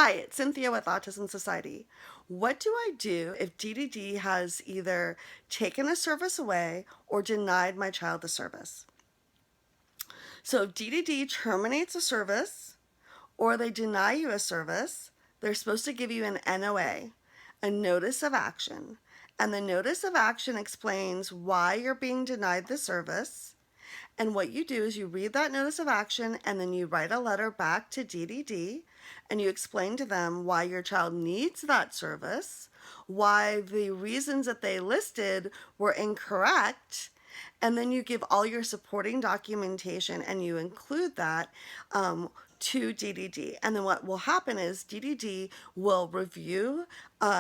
Hi, it's Cynthia with Autism Society. What do I do if DDD has either taken a service away or denied my child the service? So if DDD terminates a service or they deny you a service, they're supposed to give you an NOA, a notice of action. And the notice of action explains why you're being denied the service. And what you do is you read that notice of action and then you write a letter back to DDD and you explain to them why your child needs that service, why the reasons that they listed were incorrect, and then you give all your supporting documentation and you include that to DDD. And then what will happen is DDD will review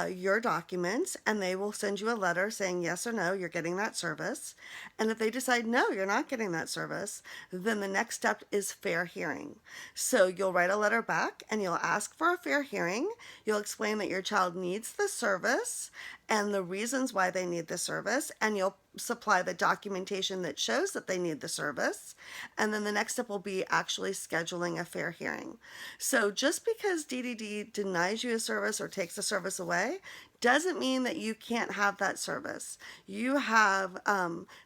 your documents and they will send you a letter saying yes or no, you're getting that service. And if they decide no, you're not getting that service, then the next step is fair hearing. So you'll write a letter back and you'll ask for a fair hearing. You'll explain that your child needs the service and the reasons why they need the service, and you'll supply the documentation that shows that they need the service. And then the next step will be actually scheduling a fair hearing. So just because DDD denies you a service or takes a service away doesn't mean that you can't have that service. You have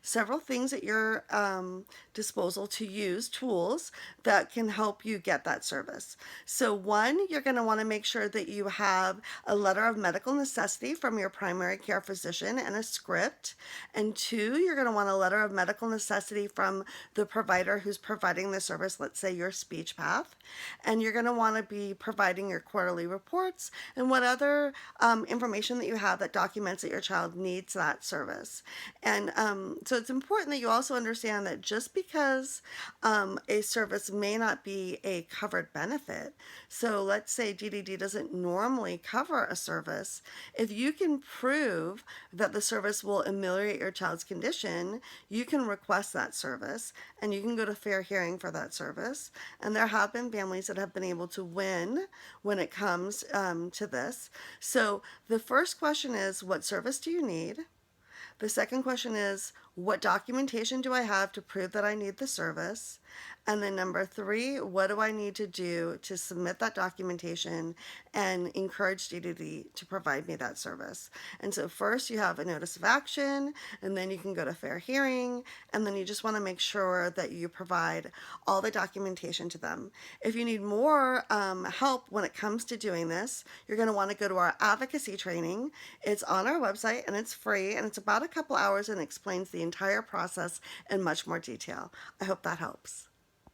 several things at your disposal to use, tools that can help you get that service. So one, you're going to want to make sure that you have a letter of medical necessity from your primary care physician and a script. And two, you're going to want a letter of medical necessity from the provider who's providing the service, let's say your speech path. And you're going to want to be providing your quarterly reports and what other information that you have that documents that your child needs that service. And so it's important that you also understand that just because a service may not be a covered benefit, so let's say DDD doesn't normally cover a service, if you can prove that the service will ameliorate your child's condition, you can request that service and you can go to fair hearing for that service. And there have been families that have been able to win when it comes to this. So the first question is, what service do you need? The second question is, what documentation do I have to prove that I need the service? And then number three, what do I need to do to submit that documentation and encourage DDD to provide me that service? And so first you have a notice of action, and then you can go to fair hearing, and then you just want to make sure that you provide all the documentation to them. If you need more help when it comes to doing this, you're going to want to go to our advocacy training. It's on our website and it's free, and it's about a couple hours and explains the entire process in much more detail. I hope that helps.